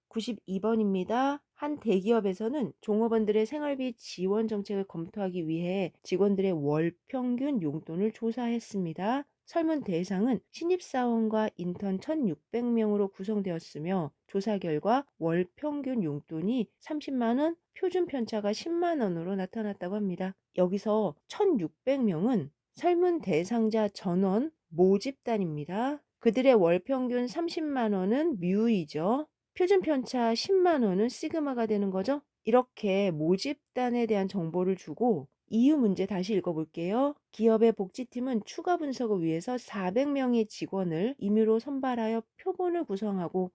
92번입니다. 한 대기업에서는 종업원들의 생활비 지원 정책을 검토하기 위해 직원들의 월 평균 용돈을 조사했습니다. 설문 대상은 신입사원과 인턴 1,600명으로 구성되었으며 조사 결과 월 평균 용돈이 30만 원, 표준 편차가 10만 원으로 나타났다고 합니다. 여기서 1,600명은 설문 대상자 전원 모집단입니다. 그들의 월 평균 30만 원은 뮤이죠. 표준 편차 10만 원은 시그마가 되는 거죠. 이렇게 모집단에 대한 정보를 주고 이유 문제 다시 읽어볼게요. 기업의 복지팀은 추가 분석을 위해서 400명의 직원을 임의로 선발하여 표본을 구성하고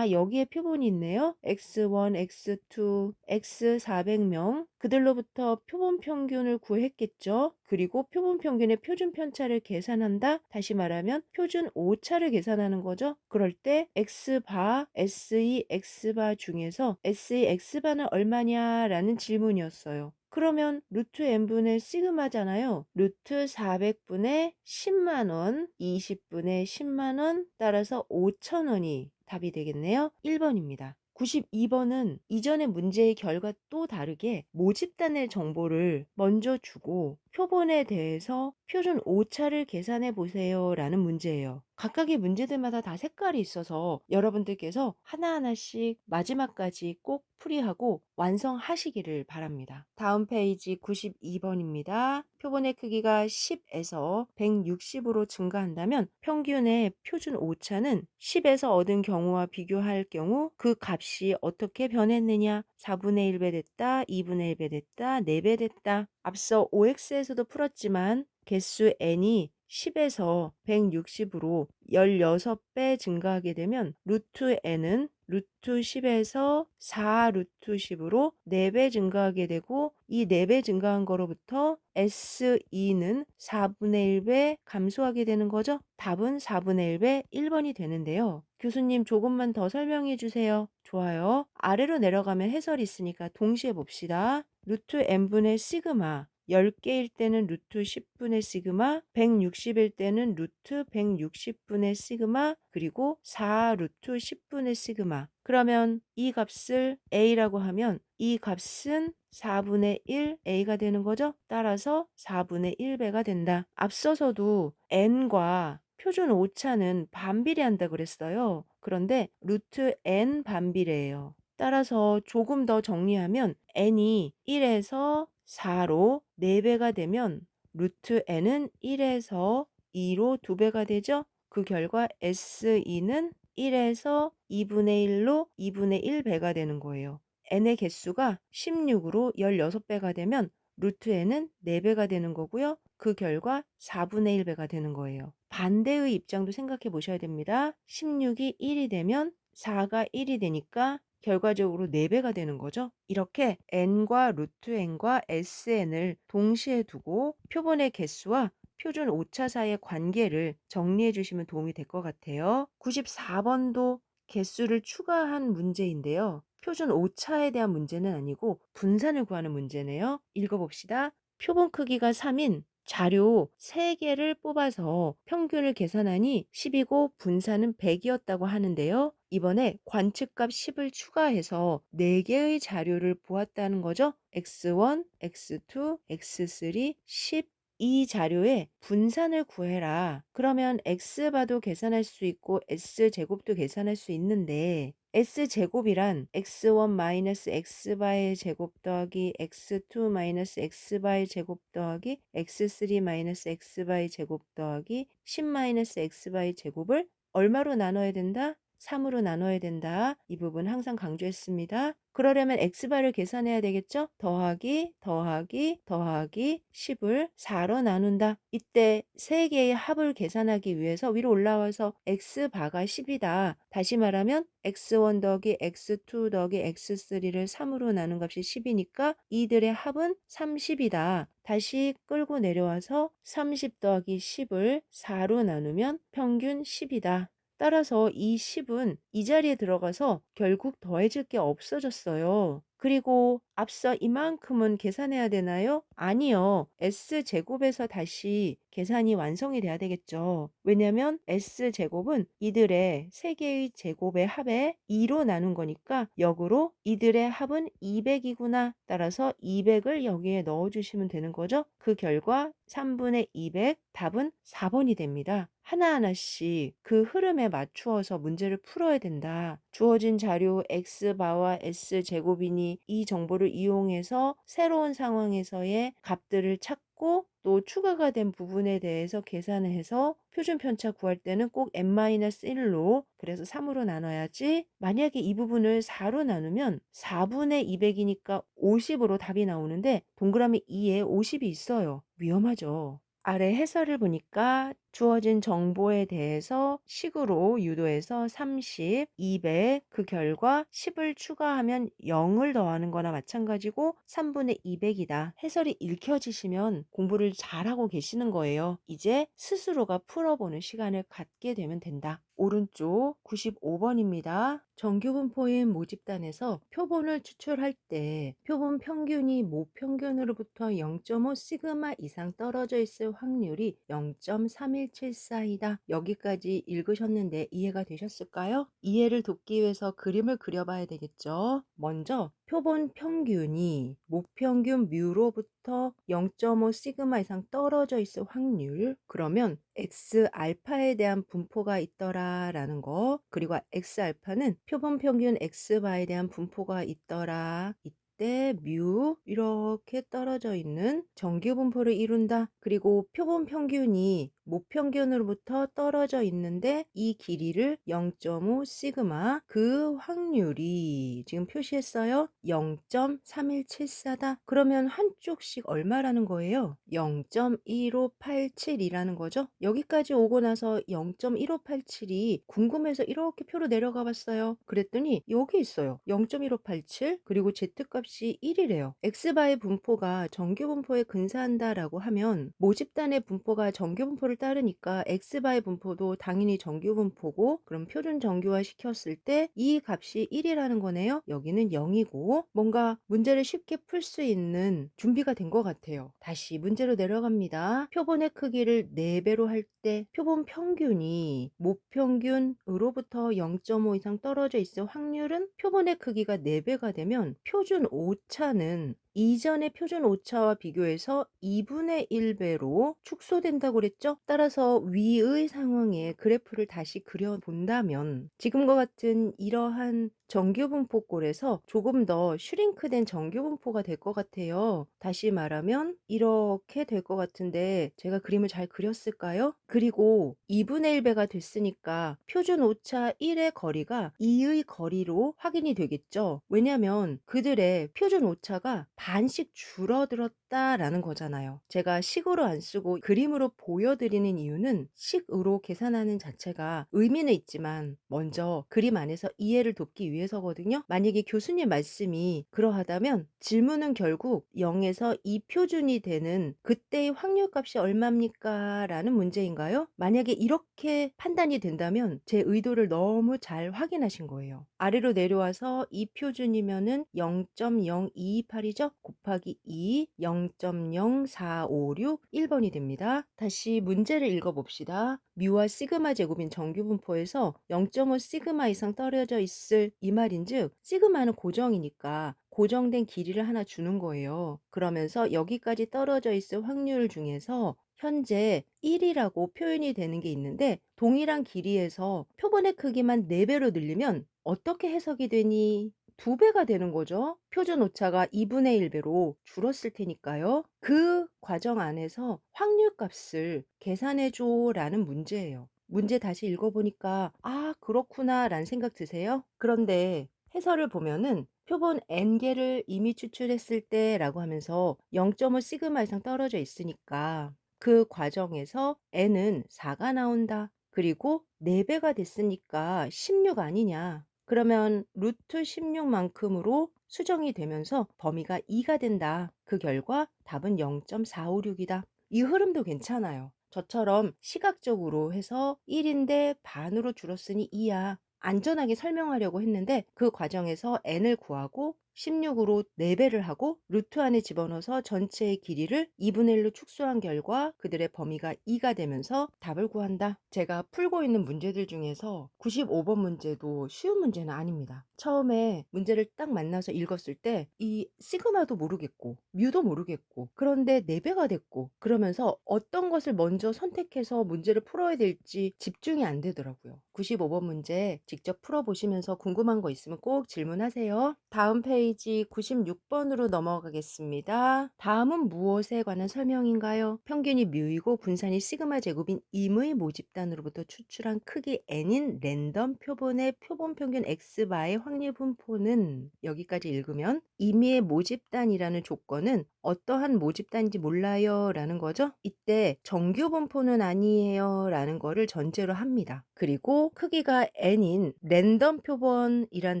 여기에 표본이 있네요. X1, X2, X 400명 그들로부터 표본 평균을 구했겠죠. 그리고 표본 평균의 표준 편차를 계산한다. 다시 말하면 표준 오차를 계산하는 거죠. 그럴 때 X바, SE, X바 중에서 SE, X바는 얼마냐라는 질문이었어요. 그러면 루트 n분의 시그마잖아요. 루트 400분의 10만 원, 20분의 10만 원, 따라서 5천 원이 답이 되겠네요. 1번입니다. 92번은 이전의 문제의 결과 또 다르게 모집단의 정보를 먼저 주고 표본에 대해서 표준 오차를 계산해 보세요 라는 문제예요. 각각의 문제들마다 다 색깔이 있어서 여러분들께서 하나하나씩 마지막까지 꼭 풀이하고 완성하시기를 바랍니다. 다음 페이지 92번입니다. 표본의 크기가 10에서 160으로 증가한다면 평균의 표준 오차는 10에서 얻은 경우와 비교할 경우 그 값이 어떻게 변했느냐? 4분의 1배 됐다, 2분의 1배 됐다, 4배 됐다. 앞서 OX에서도 풀었지만 개수 n이 10에서 160으로 16배 증가하게 되면 루트 n은 루트 10에서 4 루트 10으로 4배 증가하게 되고 이 4배 증가한 거로부터 SE는 4분의 1배 감소하게 되는 거죠. 답은 4분의 1배 1번이 되는데요. 교수님 조금만 더 설명해 주세요. 좋아요. 아래로 내려가면 해설이 있으니까 동시에 봅시다. 루트 n분의 시그마 10개일 때는 루트 10분의 시그마, 160일 때는 루트 160분의 시그마, 그리고 4 루트 10분의 시그마. 그러면 이 값을 a라고 하면 이 값은 4분의 1 a가 되는 거죠. 따라서 4분의 1배가 된다. 앞서서도 n과 표준 오차는 반비례한다 그랬어요. 그런데 루트 n 반비례예요. 따라서 조금 더 정리하면 n이 1에서 4로 4배가 되면 루트 n은 1에서 2로 2배가 되죠. 그 결과 SE는 1에서 2분의 1로 2분의 1배가 되는 거예요. n의 개수가 16으로 16배가 되면 루트 n은 4배가 되는 거고요. 그 결과 4분의 1배가 되는 거예요. 반대의 입장도 생각해 보셔야 됩니다. 16이 1이 되면 4가 1이 되니까 결과적으로 4배가 되는 거죠. 이렇게 n과 루트 n과 sn을 동시에 두고 표본의 개수와 표준 오차 사이의 관계를 정리해 주시면 도움이 될 것 같아요. 94번도 개수를 추가한 문제인데요. 표준 오차에 대한 문제는 아니고 분산을 구하는 문제네요. 읽어봅시다. 표본 크기가 3인 자료 3개를 뽑아서 평균을 계산하니 10이고 분산은 100이었다고 하는데요. 이번에 관측값 10을 추가해서 4개의 자료를 보았다는 거죠. X1, X2, X3, 10. 이 자료의 분산을 구해라. 그러면 X바도 계산할 수 있고 S제곱도 계산할 수 있는데 S제곱이란 X1 마이너스 X바의 제곱 더하기 X2 마이너스 X바의 제곱 더하기 X3 마이너스 X바의 제곱 더하기 10 마이너스 X바의 제곱을 얼마로 나눠야 된다? 3으로 나눠야 된다. 이 부분 항상 강조했습니다. 그러려면 X바를 계산해야 되겠죠? 더하기 더하기 더하기 10을 4로 나눈다. 이때 3개의 합을 계산하기 위해서 위로 올라와서 X바가 10이다. 다시 말하면 X1 더하기 X2 더하기 X3를 3으로 나눈 값이 10이니까 이들의 합은 30이다. 다시 끌고 내려와서 30 더하기 10을 4로 나누면 평균 10이다. 따라서 이 10은 이 자리에 들어가서 결국 더해질 게 없어졌어요. 그리고 앞서 이만큼은 계산해야 되나요? 아니요. S제곱에서 다시 계산이 완성이 돼야 되겠죠. 왜냐면 S제곱은 이들의 세 개의 제곱의 합에 2로 나눈 거니까 역으로 이들의 합은 200이구나. 따라서 200을 여기에 넣어주시면 되는 거죠. 그 결과 3분의 200, 답은 4번이 됩니다. 하나하나씩 그 흐름에 맞추어서 문제를 풀어야 된다. 주어진 자료 X바와 S제곱이니 이 정보를 이용해서 새로운 상황에서의 값들을 찾고 또 추가가 된 부분에 대해서 계산을 해서 표준 편차 구할 때는 꼭 n-1로 그래서 3으로 나눠야지. 만약에 이 부분을 4로 나누면 4분의 200이니까 50으로 답이 나오는데 동그라미 2에 50이 있어요. 위험하죠. 아래 해설을 보니까 주어진 정보에 대해서 식으로 유도해서 30, 200, 그 결과 10을 추가하면 0을 더하는 거나 마찬가지고 3분의 200이다. 해설이 읽혀지시면 공부를 잘하고 계시는 거예요. 이제 스스로가 풀어보는 시간을 갖게 되면 된다. 오른쪽 95번입니다. 정규분포인 모집단에서 표본을 추출할 때 표본 평균이 모평균으로부터 0.5 시그마 이상 떨어져 있을 확률이 0.3174이다. 여기까지 읽으셨는데 이해가 되셨을까요? 이해를 돕기 위해서 그림을 그려봐야 되겠죠. 먼저 표본 평균이 모평균 뮤로부터 0.5 시그마 이상 떨어져 있을 확률, 그러면 X 알파에 대한 분포가 있더라라는 거, 그리고 X 알파는 표본 평균 X 바에 대한 분포가 있더라. 이때 뮤 이렇게 떨어져 있는 정규 분포를 이룬다. 그리고 표본 평균이 모평균으로부터 떨어져 있는데 이 길이를 0.5 시그마, 그 확률이 지금 표시했어요. 0.3174다. 그러면 한쪽씩 얼마라는 거예요? 0.1587이라는 거죠. 여기까지 오고 나서 0.1587이 궁금해서 이렇게 표로 내려가 봤어요. 그랬더니 여기 있어요. 0.1587, 그리고 Z값이 1이래요. X바의 분포가 정규 분포에 근사한다라고 하면 모집단의 분포가 정규 분포를 따르니까 X바의 분포도 당연히 정규 분포고, 그럼 표준 정규화 시켰을 때 이 값이 1이라는 거네요. 여기는 0이고 뭔가 문제를 쉽게 풀 수 있는 준비가 된 것 같아요. 다시 문제로 내려갑니다. 표본의 크기를 4배로 할 때 표본 평균이 모평균으로부터 0.5 이상 떨어져 있을 확률은 표본의 크기가 4배가 되면 표준 오차는 이전의 표준 오차와 비교해서 2분의 1배로 축소된다고 그랬죠? 따라서 위의 상황에 그래프를 다시 그려본다면 지금과 같은 이러한 정규분포꼴에서 조금 더 슈링크된 정규분포가 될 것 같아요. 다시 말하면 이렇게 될 것 같은데 제가 그림을 잘 그렸을까요? 그리고 2분의 1배가 됐으니까 표준 오차 1의 거리가 2의 거리로 확인이 되겠죠. 왜냐하면 그들의 표준 오차가 반씩 줄어들었다라는 거잖아요. 제가 식으로 안 쓰고 그림으로 보여드리는 이유는 식으로 계산하는 자체가 의미는 있지만 먼저 그림 안에서 이해를 돕기 위해서거든요. 만약에 교수님 말씀이 그러하다면 질문은 결국 0에서 2 표준이 되는 그때의 확률값이 얼마입니까? 라는 문제인가요? 만약에 이렇게 판단이 된다면 제 의도를 너무 잘 확인하신 거예요. 아래로 내려와서 2 표준이면은 0.0228이죠? 곱하기 2, 0.0456, 1번이 됩니다. 다시 문제를 읽어봅시다. 뮤와 시그마 제곱인 정규분포에서 0.5 시그마 이상 떨어져 있을 이 말인즉 시그마는 고정이니까 고정된 길이를 하나 주는 거예요. 그러면서 여기까지 떨어져 있을 확률 중에서 현재 1이라고 표현이 되는 게 있는데 동일한 길이에서 표본의 크기만 4배로 늘리면 어떻게 해석이 되니? 2배가 되는 거죠. 표준 오차가 2분의 1배로 줄었을 테니까요. 그 과정 안에서 확률값을 계산해줘 라는 문제예요. 문제 다시 읽어보니까 아 그렇구나 라는 생각 드세요? 그런데 해설을 보면은 표본 n개를 이미 추출했을 때 라고 하면서 0.5 시그마 이상 떨어져 있으니까 그 과정에서 n은 4가 나온다. 그리고 4배가 됐으니까 16 아니냐. 그러면 루트 16만큼으로 수정이 되면서 범위가 2가 된다. 그 결과 답은 0.456이다. 이 흐름도 괜찮아요. 저처럼 시각적으로 해서 1인데 반으로 줄었으니 2야. 안전하게 설명하려고 했는데 그 과정에서 n을 구하고 16으로 4배를 하고 루트 안에 집어넣어서 전체의 길이를 2분의 1로 축소한 결과 그들의 범위가 2가 되면서 답을 구한다. 제가 풀고 있는 문제들 중에서 95번 문제도 쉬운 문제는 아닙니다. 처음에 문제를 딱 만나서 읽었을 때 이 시그마도 모르겠고 뮤도 모르겠고 그런데 4배가 됐고 그러면서 어떤 것을 먼저 선택해서 문제를 풀어야 될지 집중이 안 되더라고요. 95번 문제 직접 풀어보시면서 궁금한 거 있으면 꼭 질문하세요. 다음 페이지 96번으로 넘어가겠습니다. 다음은 무엇에 관한 설명인가요? 평균이 뮤이고 분산이 시그마 제곱인 임의 모집단으로부터 추출한 크기 n인 랜덤 표본의 표본 평균 x바의 확률 분포는 여기까지 읽으면 임의의 모집단이라는 조건은 어떠한 모집단인지 몰라요 라는 거죠. 이때 정규 분포는 아니에요 라는 거를 전제로 합니다. 그리고 크기가 n인 랜덤 표본이란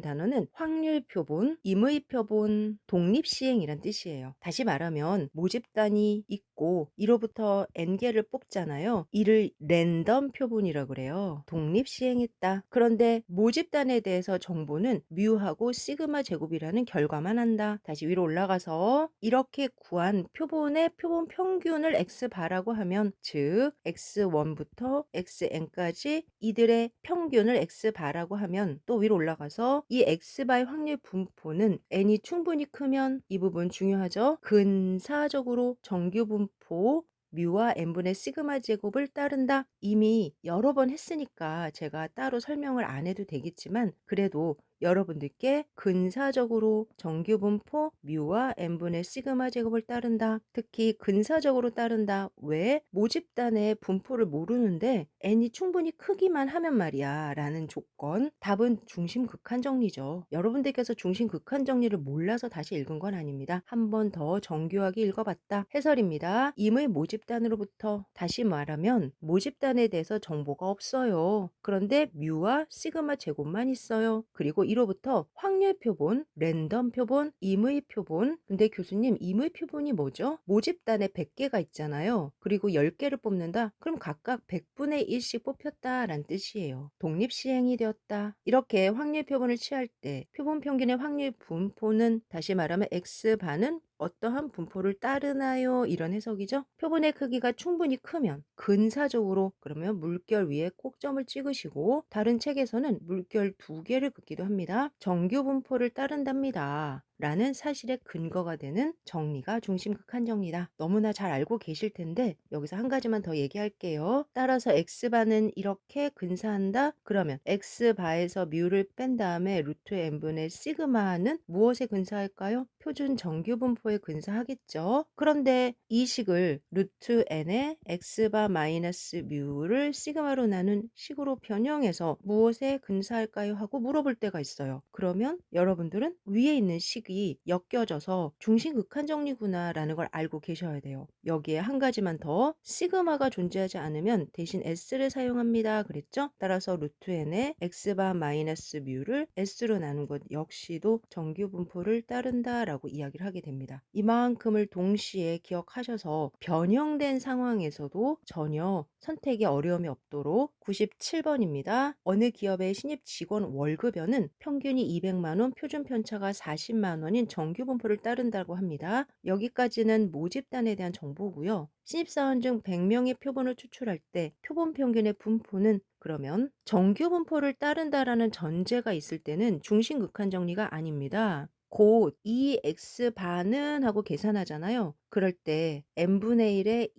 단어는 확률 표본, 임의 표본, 독립 시행이란 뜻이에요. 다시 말하면 모집단이 있고 이로부터 n개를 뽑잖아요. 이를 랜덤 표본이라고 그래요. 독립 시행했다. 그런데 모집단에 대해서 정보는 뮤하고 시그마 제곱이라는 결과만 한다. 다시 위로 올라가서 이렇게 구한 표본의 표본 평균을 x바라고 하면 즉 x1부터 xn까지 이들의 평균을 x바라고 하면 또 위로 올라가서 이 x바의 확률 분포는 n이 충분히 크면 이 부분 중요하죠. 근사적으로 정규 분포 뮤와 n분의 시그마 제곱을 따른다. 이미 여러 번 했으니까 제가 따로 설명을 안 해도 되겠지만 그래도 여러분들께 근사적으로 정규 분포 뮤와 n분의 시그마 제곱을 따른다. 특히 근사적으로 따른다. 왜? 모집단의 분포를 모르는데 n이 충분히 크기만 하면 말이야 라는 조건. 답은 중심 극한 정리죠. 여러분들께서 중심 극한 정리를 몰라서 다시 읽은 건 아닙니다. 한 번 더 정교하게 읽어봤다. 해설입니다. 임의 모집단으로부터 다시 말하면 모집단에 대해서 정보가 없어요. 그런데 뮤와 시그마 제곱만 있어요. 그리고 이로부터 확률 표본, 랜덤 표본, 임의 표본. 근데 교수님 임의 표본이 뭐죠? 모집단에 100개가 있잖아요. 그리고 10개를 뽑는다? 그럼 각각 100분의 1씩 뽑혔다라는 뜻이에요. 독립 시행이 되었다. 이렇게 확률 표본을 취할 때 표본 평균의 확률 분포는 다시 말하면 x반은 어떠한 분포를 따르나요? 이런 해석이죠. 표본의 크기가 충분히 크면 근사적으로 그러면 물결 위에 꼭점을 찍으시고 다른 책에서는 물결 2개를 긋기도 합니다. 정규 분포를 따른답니다. 라는 사실의 근거가 되는 정리가 중심 극한 정리다. 너무나 잘 알고 계실 텐데 여기서 한 가지만 더 얘기할게요. 따라서 x바는 이렇게 근사한다. 그러면 x바에서 뮤를 뺀 다음에 루트 n분의 시그마는 무엇에 근사할까요? 표준 정규 분포에 근사하겠죠. 그런데 이 식을 루트 n의 x바 마이너스 뮤를 시그마로 나눈 식으로 변형해서 무엇에 근사할까요? 하고 물어볼 때가 있어요. 그러면 여러분들은 위에 있는 식이 엮여져서 중심 극한 정리구나 라는 걸 알고 계셔야 돼요. 여기에 한 가지만 더 시그마가 존재하지 않으면 대신 s를 사용합니다. 그랬죠? 따라서 루트 n의 x바 마이너스 뮤를 s로 나눈 것 역시도 정규 분포를 따른다 라고 이야기를 하게 됩니다. 이만큼을 동시에 기억하셔서 변형된 상황에서도 전혀 선택에 어려움이 없도록 97번입니다. 어느 기업의 신입 직원 월급여는 평균이 200만 원, 표준 편차가 40만 원인 정규 분포를 따른다고 합니다. 여기까지는 모집단에 대한 정보고요. 신입사원 중 100명의 표본을 추출할 때 표본 평균의 분포는 그러면 정규 분포를 따른다라는 전제가 있을 때는 중심 극한 정리가 아닙니다. 곧 2x 반은 하고 계산하잖아요. 그럴 때 n분의 1에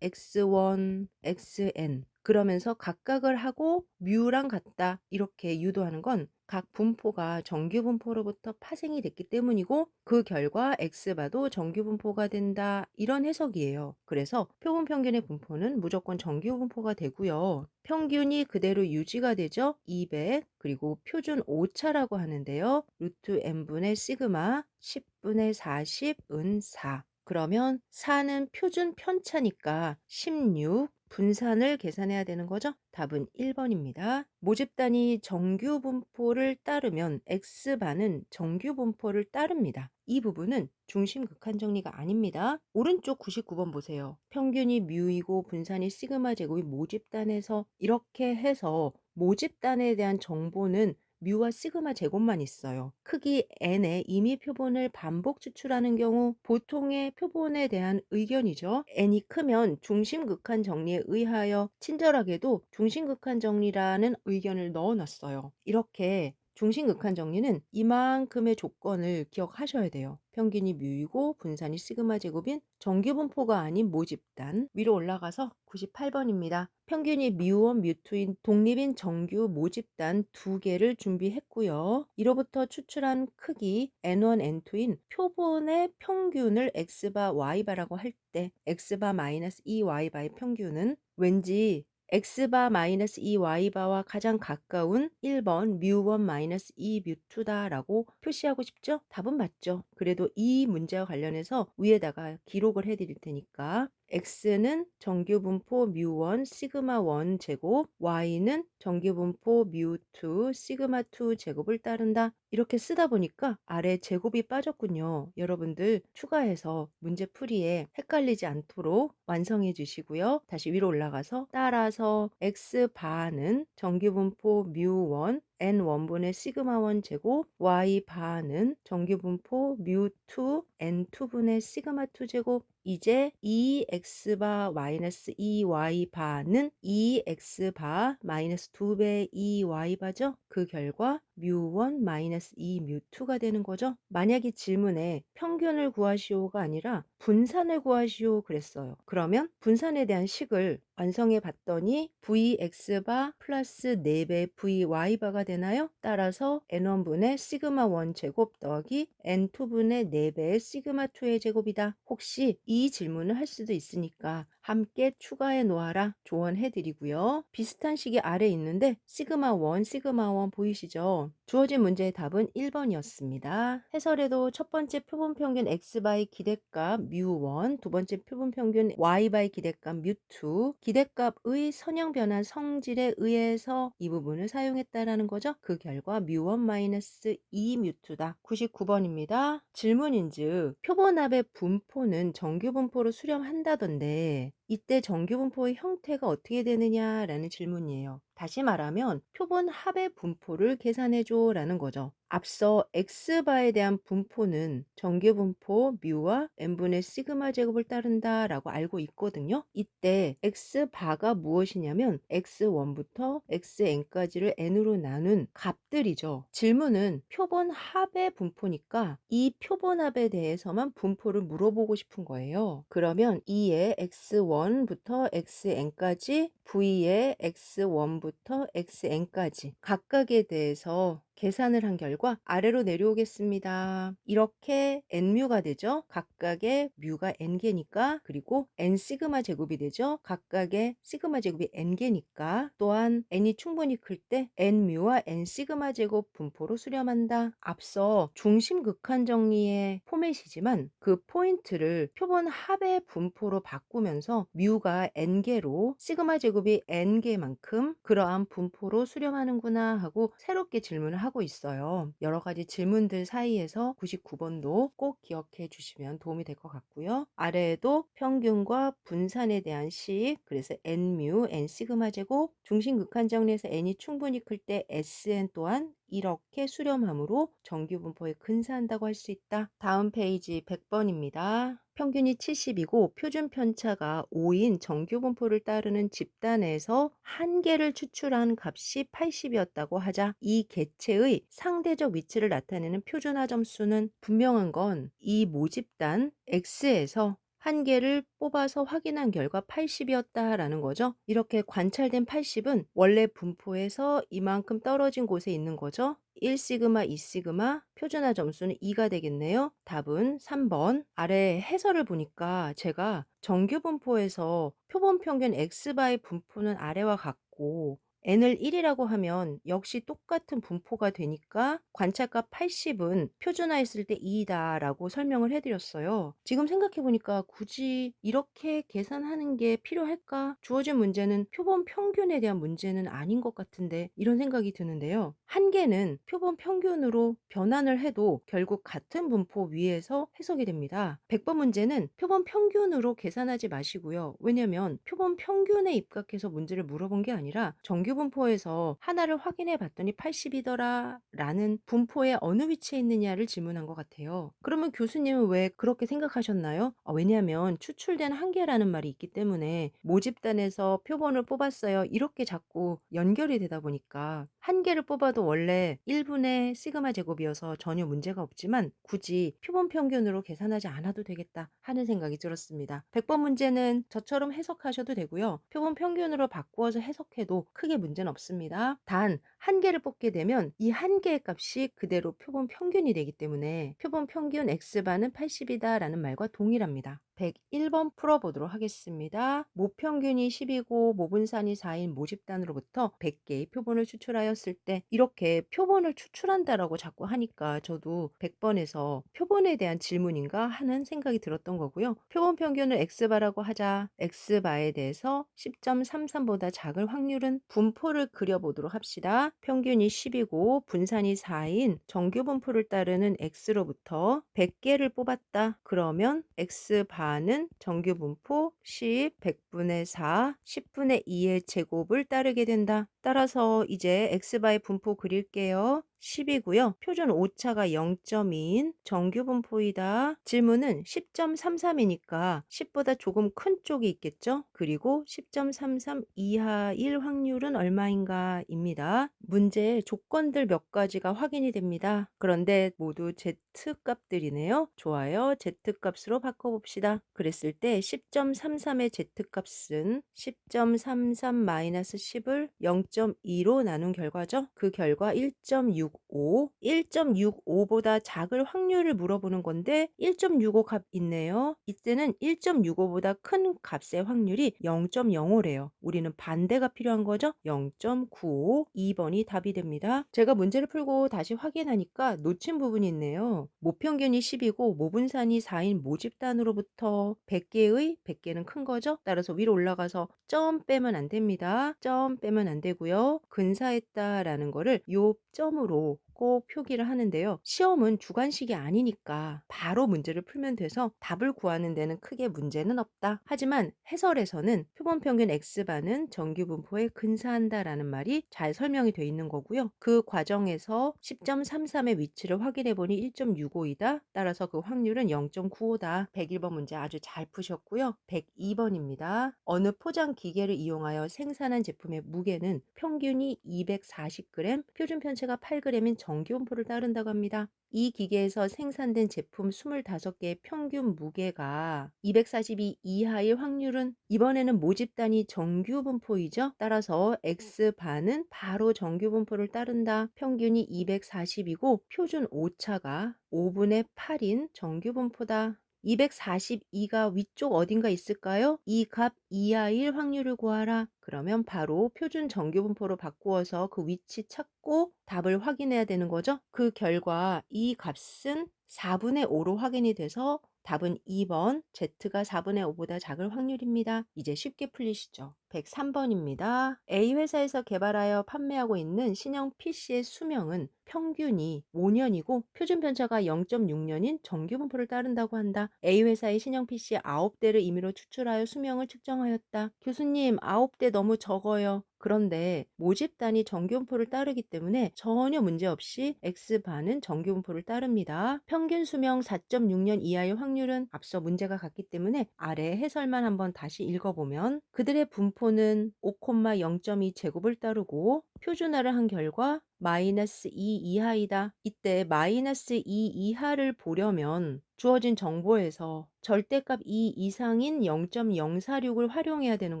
2x1, xn 그러면서 각각을 하고 뮤랑 같다 이렇게 유도하는 건 각 분포가 정규 분포로부터 파생이 됐기 때문이고 그 결과 x바도 정규 분포가 된다 이런 해석이에요. 그래서 표본 평균의 분포는 무조건 정규 분포가 되고요. 평균이 그대로 유지가 되죠. 200 그리고 표준 오차라고 하는데요. 루트 n분의 시그마 10분의 40은 4 그러면 4는 표준 편차니까 16 분산을 계산해야 되는 거죠? 답은 1번입니다. 모집단이 정규 분포를 따르면 x반은 정규 분포를 따릅니다. 이 부분은 중심 극한 정리가 아닙니다. 오른쪽 99번 보세요. 평균이 뮤이고 분산이 시그마 제곱이 모집단에서 이렇게 해서 모집단에 대한 정보는 뮤와 시그마 제곱만 있어요. 크기 n에 이미 표본을 반복 추출하는 경우 보통의 표본에 대한 의견이죠. n이 크면 중심극한 정리에 의하여 친절하게도 중심극한 정리라는 의견을 넣어놨어요. 이렇게 중심극한 정리는 이만큼의 조건을 기억하셔야 돼요. 평균이 뮤이고 분산이 시그마 제곱인 정규분포가 아닌 모집단. 위로 올라가서 98번입니다. 평균이 뮤1, 뮤2인 독립인 정규 모집단 2개를 준비했고요. 이로부터 추출한 크기 n1, n2인 표본의 평균을 x바, y바라고 할 때 x바 마이너스 2y바의 평균은 왠지 x바 마이너스 2y바와 가장 가까운 1번 뮤1 마이너스 2 뮤2다라고 표시하고 싶죠? 답은 맞죠. 그래도 이 문제와 관련해서 위에다가 기록을 해드릴 테니까 x는 정규분포 뮤1 시그마 1 제곱, y는 정규분포 뮤2 시그마 2 제곱을 따른다. 이렇게 쓰다 보니까 아래 제곱이 빠졌군요. 여러분들 추가해서 문제 풀이에 헷갈리지 않도록 완성해 주시고요. 다시 위로 올라가서 따라서 x바는 정규분포 뮤1 n1분의 시그마 1 제곱, y바는 정규분포 뮤2 n2분의 시그마 2 제곱. 이제 2x바 마이너스 2y바는 2x바 마이너스 2배 2y바죠? 그 결과 뮤1 마이너스 2 뮤2가 되는 거죠. 만약에 질문에 평균을 구하시오가 아니라 분산을 구하시오 그랬어요. 그러면 분산에 대한 식을 완성해 봤더니 vx바 플러스 4배 vy바가 되나요? 따라서 n1분의 시그마 1 제곱 더하기 n2분의 4배의 시그마 2의 제곱이다. 혹시 이 질문을 할 수도 있으니까 함께 추가해 놓아라 조언해 드리고요. 비슷한 식이 아래 있는데 시그마 1, 시그마 1 보이시죠? 주어진 문제의 답은 1번이었습니다. 해설에도 첫 번째 표본평균 x바의 기대값 뮤1, 두 번째 표본평균 y바의 기대값 뮤2, 기대값의 선형 변환 성질에 의해서 이 부분을 사용했다라는 거죠. 그 결과 뮤1 마이너스 2 뮤2다. 99번입니다. 질문인즉 표본합의 분포는 정규분포로 수렴한다던데 이때 정규분포의 형태가 어떻게 되느냐라는 질문이에요. 다시 말하면 표본 합의 분포를 계산해줘 라는 거죠. 앞서 x바에 대한 분포는 정규분포 뮤와 n분의 시그마 제곱을 따른다 라고 알고 있거든요. 이때 x바가 무엇이냐면 x1부터 xn까지를 n으로 나눈 값들이죠. 질문은 표본 합의 분포니까 이 표본 합에 대해서만 분포를 물어보고 싶은 거예요. 그러면 2의 x1부터 xn까지 v의 x1부터 xn까지 각각에 대해서 계산을 한 결과 아래로 내려오겠습니다. 이렇게 n뮤가 되죠. 각각의 뮤가 n개니까. 그리고 n 시그마 제곱이 되죠. 각각의 시그마 제곱이 n개니까. 또한 n이 충분히 클 때 n뮤와 n 시그마 제곱 분포로 수렴한다. 앞서 중심극한 정리의 포맷이지만 그 포인트를 표본 합의 분포로 바꾸면서 뮤가 n개로 시그마 제곱이 n개만큼 그러한 분포로 수렴하는구나 하고 새롭게 질문을 하고 있어요. 여러 가지 질문들 사이에서 99번도 꼭 기억해 주시면 도움이 될 것 같고요. 아래에도 평균과 분산에 대한 식, 그래서 n뮤, n 시그마 제곱, 중심극한 정리에서 n이 충분히 클 때 sn 또한 이렇게 수렴함으로 정규분포에 근사한다고 할 수 있다. 다음 페이지 100번입니다. 평균이 70이고 표준 편차가 5인 정규분포를 따르는 집단에서 한 개를 추출한 값이 80이었다고 하자 이 개체의 상대적 위치를 나타내는 표준화 점수는 분명한 건 이 모집단 X에서 한 개를 뽑아서 확인한 결과 80이었다라는 거죠. 이렇게 관찰된 80은 원래 분포에서 이만큼 떨어진 곳에 있는 거죠. 1시그마, 2시그마, 표준화 점수는 2가 되겠네요. 답은 3번. 아래 해설을 보니까 제가 정규 분포에서 표본 평균 x바의 분포는 아래와 같고 n을 1이라고 하면 역시 똑같은 분포가 되니까 관찰값 80은 표준화했을 때 2다 라고 설명을 해드렸어요. 지금 생각해보니까 굳이 이렇게 계산하는 게 필요할까? 주어진 문제는 표본 평균에 대한 문제는 아닌 것 같은데 이런 생각이 드는데요. 한계는 표본 평균으로 변환을 해도 결국 같은 분포 위에서 해석이 됩니다. 100번 문제는 표본 평균으로 계산하지 마시고요. 왜냐면 표본 평균에 입각해서 문제를 물어본 게 아니라 정규 분포에서 하나를 확인해 봤더니 80이더라 라는 분포의 어느 위치에 있느냐를 질문한 것 같아요. 그러면 교수님은 왜 그렇게 생각하셨나요? 왜냐하면 추출된 한계라는 말이 있기 때문에 모집단에서 표본을 뽑았어요. 이렇게 자꾸 연결이 되다 보니까 한계를 뽑아도 원래 1분의 시그마 제곱이어서 전혀 문제가 없지만 굳이 표본 평균으로 계산하지 않아도 되겠다 하는 생각이 들었습니다. 100번 문제는 저처럼 해석하셔도 되고요. 표본 평균으로 바꾸어서 해석해도 크게 문제는 없습니다. 단 한계를 뽑게 되면 이 한계의 값이 그대로 표본 평균이 되기 때문에 표본 평균 x반은 80이다 라는 말과 동일합니다. 101번 풀어보도록 하겠습니다. 모평균이 10이고 모분산이 4인 모집단으로부터 100개의 표본을 추출하였을 때 이렇게 표본을 추출한다라고 자꾸 하니까 저도 100번에서 표본에 대한 질문인가 하는 생각이 들었던 거고요. 표본 평균을 x바라고 하자 x바에 대해서 10.33보다 작을 확률은 분포를 그려보도록 합시다. 평균이 10이고 분산이 4인 정규 분포를 따르는 x로부터 100개를 뽑았다. 그러면 x바는 정규 분포 10, 100분의 4, 10분의 2의 제곱을 따르게 된다. 따라서 이제 x바의 분포 그릴게요. 10이고요. 표준 오차가 0.2인 정규 분포이다. 질문은 10.33이니까 10보다 조금 큰 쪽이 있겠죠? 그리고 10.33 이하일 확률은 얼마인가 입니다. 문제의 조건들 몇 가지가 확인이 됩니다. 그런데 모두 Z값들이네요. 좋아요. Z값으로 바꿔봅시다. 그랬을 때 10.33의 Z값은 10.33-10을 0.2로 나눈 결과죠. 그 결과 1.65, 1.65보다 작을 확률을 물어보는 건데 1.65 값 있네요. 이때는 1.65보다 큰 값의 확률이 0.05래요. 우리는 반대가 필요한 거죠. 0.95, 2번이 답이 됩니다. 제가 문제를 풀고 다시 확인하니까 놓친 부분이 있네요. 모평균이 10이고 모분산이 4인 모집단으로부터 100개의 100개는 큰 거죠. 따라서 위로 올라가서 점 빼면 안 됩니다. 점 빼면 안 되고요. 근사했다라는 거를 요 점으로 꼭 표기를 하는데요. 시험은 주관식이 아니니까 바로 문제를 풀면 돼서 답을 구하는 데는 크게 문제는 없다. 하지만 해설에서는 표본평균 x반은 정규 분포에 근사한다라는 말이 잘 설명이 되어 있는 거고요. 그 과정에서 10.33의 위치를 확인해 보니 1.65이다. 따라서 그 확률은 0.95다. 101번 문제 아주 잘 푸셨고요. 102번입니다. 어느 포장 기계를 이용하여 생산한 제품의 무게는 평균이 240g, 표준 편차가 8g인 정규 분포를 따른다고 합니다. 이 기계에서 생산된 제품 25개의 평균 무게가 242 이하일 확률은 이번에는 모집단이 정규 분포이죠. 따라서 x반은 바로 정규 분포를 따른다. 평균이 240이고 표준 오차가 5분의 8인 정규 분포다. 242가 위쪽 어딘가 있을까요? 이 값 이하일 확률을 구하라. 그러면 바로 표준 정규 분포로 바꾸어서 그 위치 찾고 답을 확인해야 되는 거죠. 그 결과 이 값은 4분의 5로 확인이 돼서 답은 2번 Z가 4분의 5보다 작을 확률입니다. 이제 쉽게 풀리시죠. 103번입니다. A 회사에서 개발하여 판매하고 있는 신형 PC의 수명은 평균이 5년이고 표준 편차가 0.6년인 정규 분포를 따른다고 한다. A 회사의 신형 PC 9대를 임의로 추출하여 수명을 측정하였다. 교수님 9대 너무 적어요. 그런데 모집단이 정규 분포를 따르기 때문에 전혀 문제없이 X반은 정규 분포를 따릅니다. 평균 수명 4.6년 이하의 확률은 앞서 문제가 같기 때문에 아래 해설만 한번 다시 읽어보면 그들의 분포는 5,0.2 제곱을 따르고 표준화를 한 결과 -2 이하이다. 이때 -2 이하를 보려면 주어진 정보에서 절대값 2 이상인 0.046을 활용해야 되는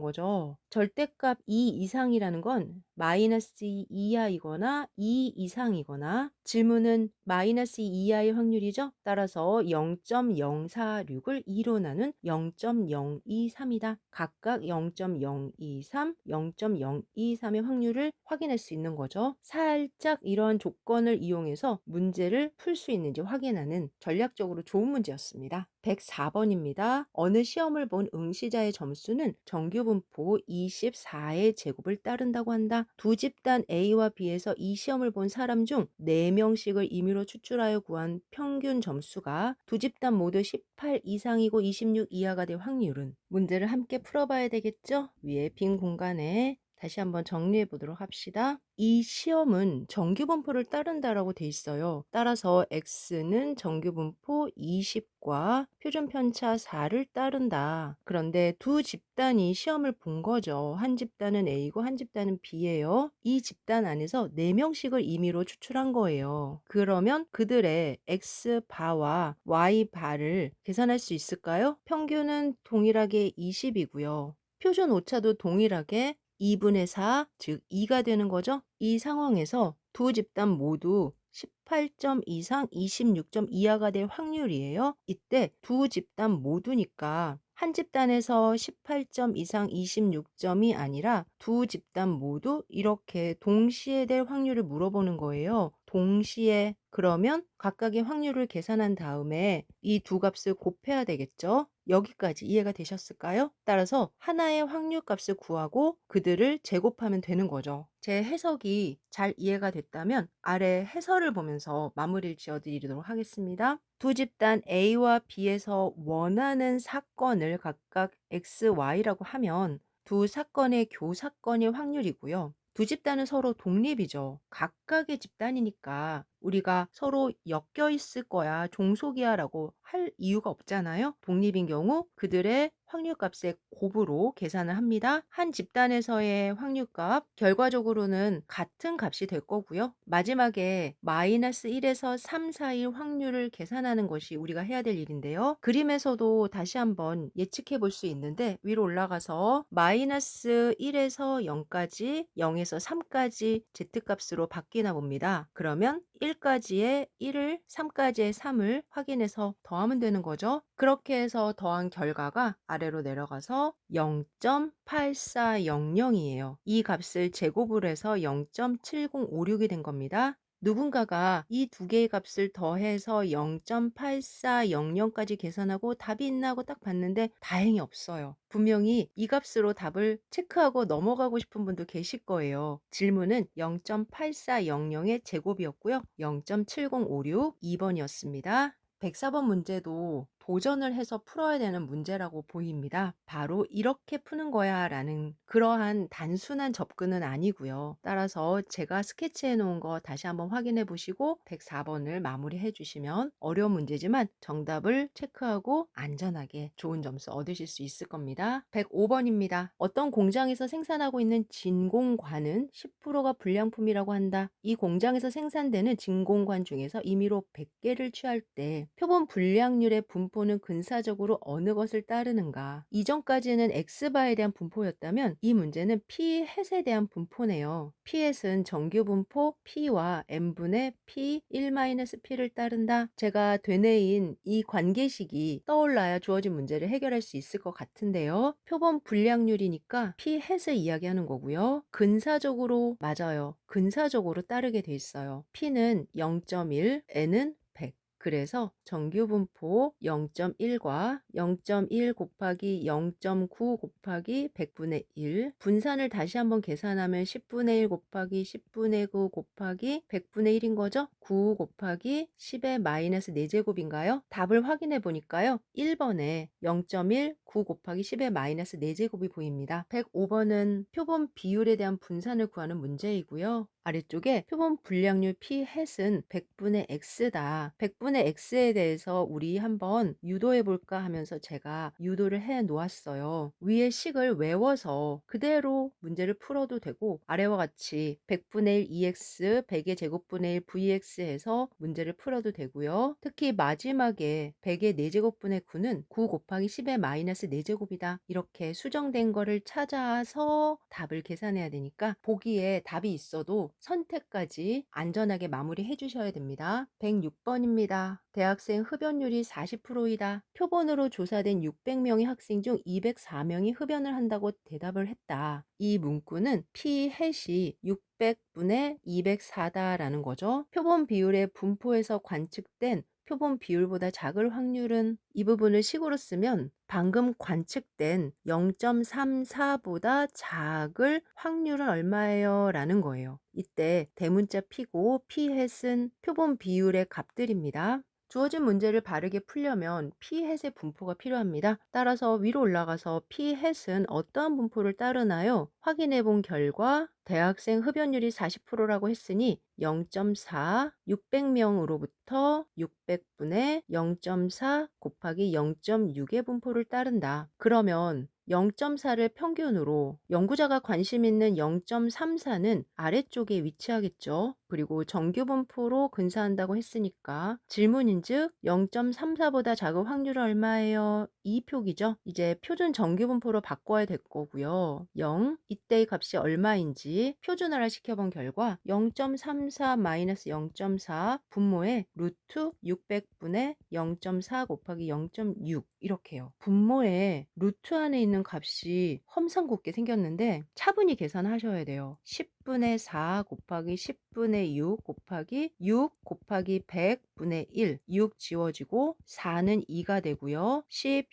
거죠. 절대값 2 이상이라는 건 -2 이하이거나 2 이상이거나 질문은 -2 이하의 확률이죠. 따라서 0.046을 2로 나눈 0.023이다. 각각 0.023, 0.023의 확률을 확인할 수 있는 거죠. 살짝 살짝 이런 조건을 이용해서 문제를 풀 수 있는지 확인하는 전략적으로 좋은 문제였습니다. 104번입니다. 어느 시험을 본 응시자의 점수는 정규분포 24의 제곱을 따른다고 한다. 두 집단 A와 B에서 이 시험을 본 사람 중 4명씩을 임의로 추출하여 구한 평균 점수가 두 집단 모두 18 이상이고 26 이하가 될 확률은? 문제를 함께 풀어봐야 되겠죠? 위에 빈 공간에 다시 한번 정리해 보도록 합시다. 이 시험은 정규분포를 따른다라고 돼 있어요. 따라서 X는 정규분포 20과 표준편차 4를 따른다. 그런데 두 집단이 시험을 본 거죠. 한 집단은 A고 한 집단은 B예요. 이 집단 안에서 4명씩을 임의로 추출한 거예요. 그러면 그들의 X바와 Y바를 계산할 수 있을까요? 평균은 동일하게 20이고요. 표준 오차도 동일하게 2분의 4, 즉 2가 되는 거죠. 이 상황에서 두 집단 모두 18점 이상 26점 이하가 될 확률이에요. 이때 두 집단 모두니까 한 집단에서 18점 이상 26점이 아니라 두 집단 모두 이렇게 동시에 될 확률을 물어보는 거예요. 동시에. 그러면 각각의 확률을 계산한 다음에 이 두 값을 곱해야 되겠죠. 여기까지 이해가 되셨을까요? 따라서 하나의 확률값을 구하고 그들을 제곱하면 되는 거죠. 제 해석이 잘 이해가 됐다면 아래 해설을 보면서 마무리를 지어드리도록 하겠습니다. 두 집단 A와 B에서 원하는 사건을 각각 X, Y라고 하면 두 사건의 교사건의 확률이고요. 두 집단은 서로 독립이죠. 각각의 집단이니까 우리가 서로 엮여 있을 거야, 종속이야 라고 할 이유가 없잖아요. 독립인 경우 그들의 확률값의 곱으로 계산을 합니다. 한 집단에서의 확률값 결과적으로는 같은 값이 될 거고요. 마지막에 마이너스 1에서 3 사이의 확률을 계산하는 것이 우리가 해야 될 일인데요. 그림에서도 다시 한번 예측해 볼 수 있는데 위로 올라가서 마이너스 1에서 0까지 0에서 3까지 z값으로 바뀌나 봅니다. 그러면 1까지의 1을 3까지의 3을 확인해서 더하면 되는 거죠. 그렇게 해서 더한 결과가 아래로 내려가서 0.8400이에요. 이 값을 제곱을 해서 0.7056이 된 겁니다. 누군가가 이 두 개의 값을 더해서 0.8400까지 계산하고 답이 있나 하고 딱 봤는데 다행히 없어요. 분명히 이 값으로 답을 체크하고 넘어가고 싶은 분도 계실 거예요. 질문은 0.8400의 제곱이었고요. 0.7056 2번이었습니다. 104번 문제도 도전을 해서 풀어야 되는 문제라고 보입니다. 바로 이렇게 푸는 거야 라는 그러한 단순한 접근은 아니고요. 따라서 제가 스케치해 놓은 거 다시 한번 확인해 보시고 104번을 마무리해 주시면 어려운 문제지만 정답을 체크하고 안전하게 좋은 점수 얻으실 수 있을 겁니다. 105번입니다. 어떤 공장에서 생산하고 있는 진공관은 10%가 불량품이라고 한다. 이 공장에서 생산되는 진공관 중에서 임의로 100개를 취할 때 표본 불량률의 분포는 근사적으로 어느 것을 따르는가? 이전까지는 X바에 대한 분포였다면 이 문제는 P햇에 대한 분포네요. P햇은 정규 분포 P와 n분의 P 1-P를 따른다. 제가 되뇌인 이 관계식이 떠올라야 주어진 문제를 해결할 수 있을 것 같은데요. 표본 불량률이니까 P햇을 이야기하는 거고요. 근사적으로 맞아요. 근사적으로 따르게 돼 있어요. P는 0.1, N은 100. 그래서 정규분포 0.1과 0.1 곱하기 0.9 곱하기 100분의 1 분산을 다시 한번 계산하면 10분의 1 곱하기 10분의 9 곱하기 100분의 1인 거죠? 9 곱하기 10의 마이너스 4제곱인가요? 답을 확인해 보니까요. 1번에 0.1, 9 곱하기 10의 마이너스 4제곱이 보입니다. 105번은 표본 비율에 대한 분산을 구하는 문제이고요. 아래쪽에 표본 불량률 P햇은 100분의 X다. 100분의 X에 대해서 우리 한번 유도해 볼까 하면서 제가 유도를 해 놓았어요. 위에 식을 외워서 그대로 문제를 풀어도 되고 아래와 같이 100분의 1 EX, 100의 제곱분의 1 VX 해서 문제를 풀어도 되고요. 특히 마지막에 100의 4제곱분의 9는 9 곱하기 10의 마이너스 4제곱이다. 이렇게 수정된 거를 찾아서 답을 계산해야 되니까 보기에 답이 있어도 선택까지 안전하게 마무리해 주셔야 됩니다. 106번입니다. 대학생 흡연율이 40%이다. 표본으로 조사된 600명의 학생 중 204명이 흡연을 한다고 대답을 했다. 이 문구는 p 햇이 600분의 204다라는 거죠. 표본 비율의 분포에서 관측된 표본 비율보다 작을 확률은, 이 부분을 식으로 쓰면 방금 관측된 0.34보다 작을 확률은 얼마예요? 라는 거예요. 이때 대문자 p고 p햇은 표본 비율의 값들입니다. 주어진 문제를 바르게 풀려면 p햇의 분포가 필요합니다. 따라서 위로 올라가서 p햇은 어떠한 분포를 따르나요? 확인해 본 결과 대학생 흡연율이 40%라고 했으니 0.4, 600명으로부터 600분의 0.4 곱하기 0.6의 분포를 따른다. 그러면 0.4를 평균으로, 연구자가 관심 있는 0.34는 아래쪽에 위치하겠죠. 그리고 정규 분포로 근사한다고 했으니까 질문인즉 0.34보다 작은 확률은 얼마예요? 이 표기죠. 이제 표준 정규 분포로 바꿔야 될 거고요. 0, 이때의 값이 얼마인지 표준화를 시켜본 결과 0.34 마이너스 0.4 분모에 루트 600분의 0.4 곱하기 0.6 이렇게요. 분모에 루트 안에 있는 값이 험상궂게 생겼는데 차분히 계산하셔야 돼요. 10분의 4 곱하기 10분의 6 곱하기 6 곱하기 100분의 1, 6 지워지고 4는 2가 되고요. 10,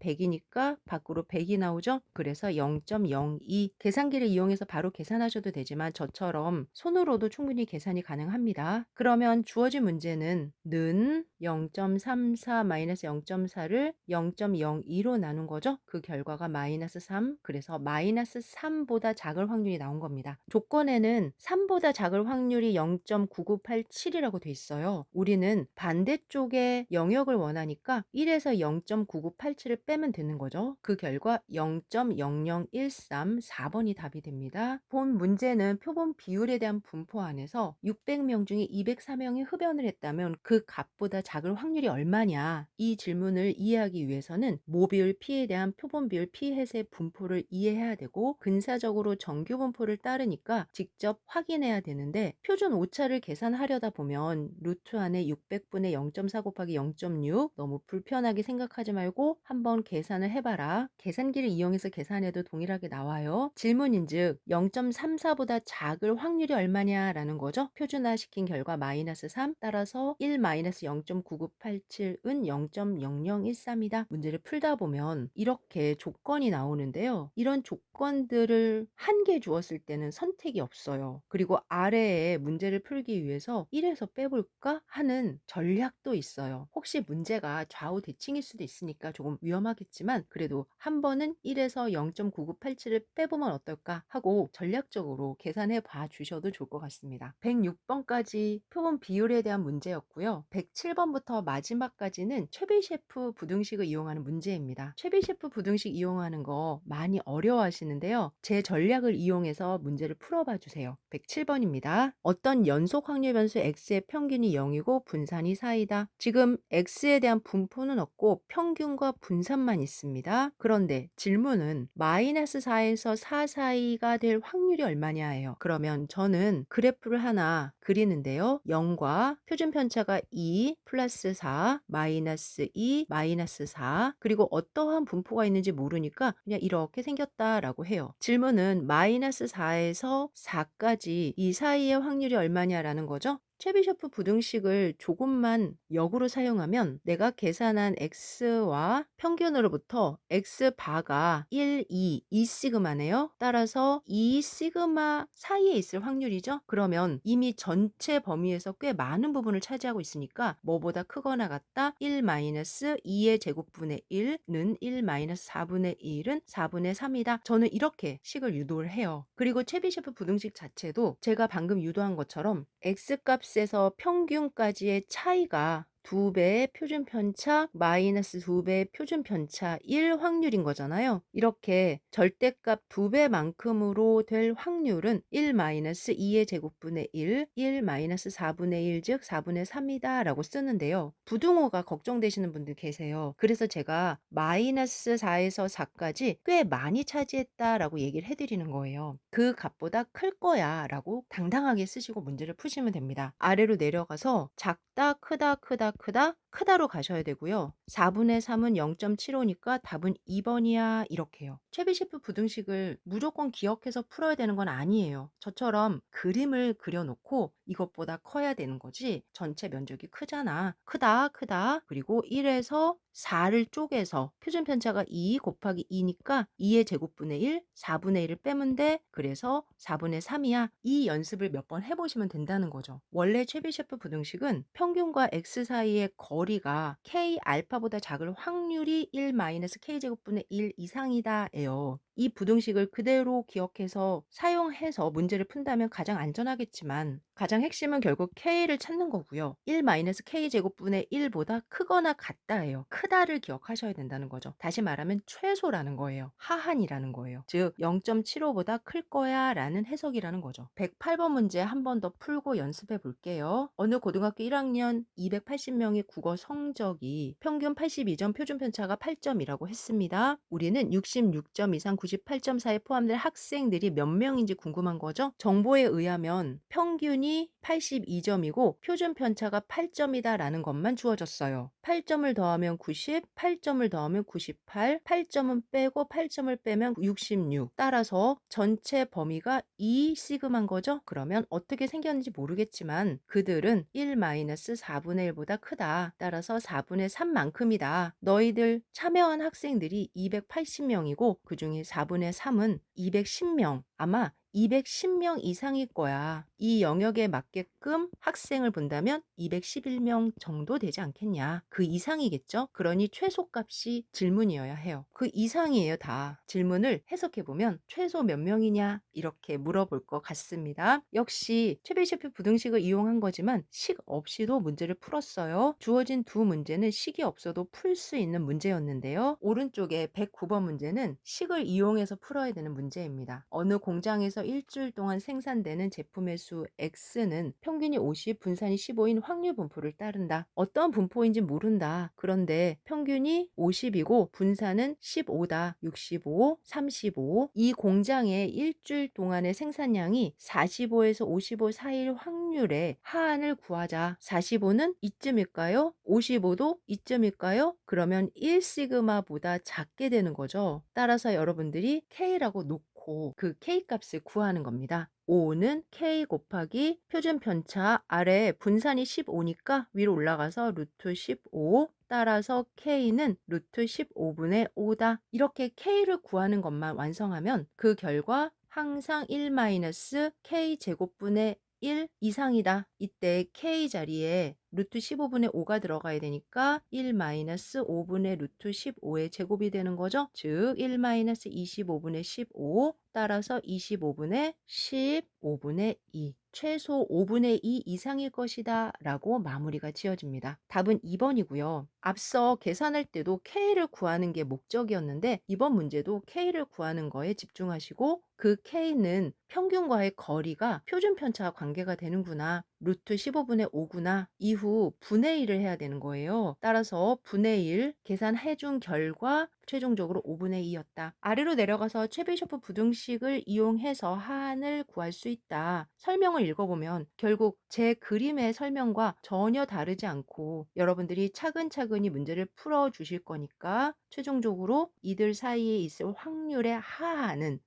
100이니까 밖으로 100이 나오죠. 그래서 0.02. 계산기를 이용해서 바로 계산하셔도 되지만 저처럼 손으로도 충분히 계산이 가능합니다. 그러면 주어진 문제는 는 0.34 마이너스 0.4를 0.02로 나눈 거죠. 그 결과가 마이너스 3, 그래서 마이너스 3보다 작을 확률이 나온 겁니다. 조건에는 3보다 작을 확률이 0.9987이라고 돼 있어요. 우리는 반대쪽에 영역을 원하니까 1에서 0.9987을 빼면 되는 거죠. 그 결과 0.0013, 4번이 답이 됩니다. 본 문제는 표본 비율에 대한 분포 안에서 600명 중에 204명이 흡연을 했다면 그 값보다 작을 확률이 얼마냐, 이 질문을 이해하기 위해서는 모비율 P에 대한 표본 비율 P햇의 분포를 이해해야 되고 근사적으로 정규 분포를 따르니까 직접 확인해야 되는데, 표준 오차를 계산하려다 보면 루트 안에 600분의 0.4 곱하기 0.6 너무 불편하게 생각하지 말고 한번 계산을 해봐라. 계산기를 이용해서 계산해도 동일하게 나와요. 질문인즉 0.34보다 작을 확률이 얼마냐라는 거죠. 표준화시킨 결과 마이너스 3, 따라서 1 마이너스 0.9987은 0.0013이다. 문제를 풀다 보면 이렇게 조건이 나오는데요. 이런 조건들을 한 개 주었을 때는 선택이 없어요. 그리고 아래에 문제를 풀기 위해서 1에서 빼볼까 하는 전략도 있어요. 혹시 문제가 좌우 대칭일 수도 있으니까 조금 위험하겠지만 그래도 한 번은 1에서 0.9987을 빼보면 어떨까 하고 전략적으로 계산해 봐 주셔도 좋을 것 같습니다. 106번까지 표본 비율에 대한 문제였고요. 107번부터 마지막까지는 최비셰프 부등식을 이용하는 문제입니다. 최비셰프 부등식 이용하는 거 많이 어려워하시는데요. 제 전략을 이용해서 문제를 풀어봐 주세요. 107번입니다. 어떤 연속 확률 변수 x의 평균이 0이고 분산이 4이다. 지금 x에 대한 분포는 없고 평균과 분산만 있습니다. 그런데 질문은 마이너스 4에서 4 사이가 될 확률이 얼마냐예요. 그러면 저는 그래프를 하나 그리는데요. 0과 표준 편차가 2 플러스 4 마이너스 2 마이너스 4, 그리고 어떠한 분포가 있는지 모르니까 그냥 이렇게 생겼다라고 해요. 질문은 마이너스 4에서 4까지 이 사이의 확률이 얼마냐라는 거죠. 최비셰프 부등식을 조금만 역으로 사용하면 내가 계산한 x와 평균으로부터 x바가 1, 2 시그마네요. 따라서 2 시그마 사이에 있을 확률이죠. 그러면 이미 전체 범위에서 꽤 많은 부분을 차지하고 있으니까 뭐보다 크거나 같다 1 마이너스 2의 제곱분의 1는 1 마이너스 4분의 1은 4분의 3이다. 저는 이렇게 식을 유도를 해요. 그리고 최비셰프 부등식 자체도 제가 방금 유도한 것처럼 x값 에서 평균까지의 차이가 2배의 표준 편차 마이너스 2배의 표준 편차 1 확률인 거잖아요. 이렇게 절대값 2배만큼으로 될 확률은 1 마이너스 2의 제곱분의 1 마이너스 4분의 1, 즉 4분의 3이다 라고 쓰는데요. 부등호가 걱정되시는 분들 계세요. 그래서 제가 마이너스 4에서 4까지 꽤 많이 차지했다라고 얘기를 해드리는 거예요. 그 값보다 클 거야 라고 당당하게 쓰시고 문제를 푸시면 됩니다. 아래로 내려가서 작다, 크다, 크다, 크다, 크다로 가셔야 되고요. 4분의 3은 0.75니까 답은 2번이야 이렇게요. 최비셰프 부등식을 무조건 기억해서 풀어야 되는 건 아니에요. 저처럼 그림을 그려놓고 이것보다 커야 되는 거지 전체 면적이 크잖아. 크다, 크다. 그리고 1에서 4를 쪼개서 표준 편차가 2 곱하기 2니까 2의 제곱분의 1, 4분의 1을 빼면 돼. 그래서 4분의 3이야. 이 연습을 몇 번 해보시면 된다는 거죠. 원래 최비셰프 부등식은 평균과 x 사이의 거리가 k 알파보다 작을 확률이 1 마이너스 k 제곱분의 1 이상이다예요. 이 부등식을 그대로 기억해서 사용해서 문제를 푼다면 가장 안전하겠지만 가장 핵심은 결국 k를 찾는 거고요. 1 마이너스 k 제곱분의 1보다 크거나 같다예요. 크다를 기억하셔야 된다는 거죠. 다시 말하면 최소라는 거예요. 하한이라는 거예요. 즉 0.75보다 클 거야 라는 해석이라는 거죠. 108번 문제 한 번 더 풀고 연습해 볼게요. 어느 고등학교 1학년 280명의 국어 성적이 평균 82점, 표준 편차가 8점이라고 했습니다. 우리는 66점 이상 98점 사이에 포함된 학생들이 몇 명인지 궁금한 거죠. 정보에 의하면 평균이 82점이고 표준 편차가 8점이다 라는 것만 주어졌어요. 8점을 더하면 90, 8점을 더하면 98, 8점은 빼고 8점을 빼면 66. 따라서 전체 범위가 2 시그마인 거죠. 그러면 어떻게 생겼는지 모르겠지만 그들은 1-4분의 1보다 크다. 따라서 4분의 3만큼이다. 너희들 참여한 학생들이 280명이고 그중에 4분의 3은 210명. 아마 210명 이상일 거야. 이 영역에 맞게끔 학생을 본다면 211명 정도 되지 않겠냐. 그 이상이겠죠? 그러니 최소값이 질문이어야 해요. 그 이상이에요, 다. 질문을 해석해보면 최소 몇 명이냐 이렇게 물어볼 것 같습니다. 역시 최비셰프 부등식을 이용한 거지만 식 없이도 문제를 풀었어요. 주어진 두 문제는 식이 없어도 풀 수 있는 문제였는데요. 오른쪽에 109번 문제는 식을 이용해서 풀어야 되는 문제입니다. 어느 공장에서 일주일 동안 생산되는 제품의 수 X는 평균이 50, 분산이 15인 확률 분포를 따른다. 어떤 분포인지 모른다. 그런데 평균이 50이고 분산은 15다. 65, 35. 이 공장의 일주일 동안의 생산량이 45에서 55 사이일 확률의 하한을 구하자. 45는 이쯤일까요? 55도 이쯤일까요? 그러면 1시그마보다 작게 되는 거죠. 따라서 여러분들이 K라고 놓고 그 K 값을 구하는 겁니다. 5는 K 곱하기 표준 편차 아래 분산이 15니까 위로 올라가서 루트 15 따라서 K는 루트 15분의 5다. 이렇게 K를 구하는 것만 완성하면 그 결과 항상 1-K 제곱분의 1 이상이다. 이때 K 자리에 루트 15분의 5가 들어가야 되니까 1-5분의 루트 15의 제곱이 되는 거죠. 즉 1-25분의 15 따라서 25분의 15분의 2 최소 5분의 2 이상일 것이다 라고 마무리가 지어집니다. 답은 2번이고요. 앞서 계산할 때도 K를 구하는 게 목적이었는데 이번 문제도 K를 구하는 거에 집중하시고 그 K는 평균과의 거리가 표준 편차와 관계가 되는구나. 루트 15분의 5구나. 이후 분의 1을 해야 되는 거예요. 따라서 분의 1 계산해 준 결과 최종적으로 5분의 2였다. 아래로 내려가서 최비셰프 부등식을 이용해서 하한을 구할 수 있다. 설명을 읽어보면 결국 제 그림의 설명과 전혀 다르지 않고 여러분들이 차근차근히 문제를 풀어주실 거니까 최종적으로 이들 사이에 있을 확률의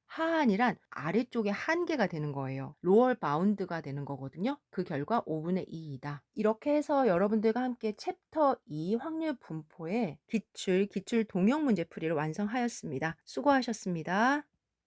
하한이란 아래쪽의 한계가 되는 거예요. 로얼 바운드가 되는 거거든요. 그 결과 5분의 2이다. 이렇게 해서 여러분들과 함께 챕터 2 확률 분포의 기출 동형 문제풀이를 완성하였습니다. 수고하셨습니다.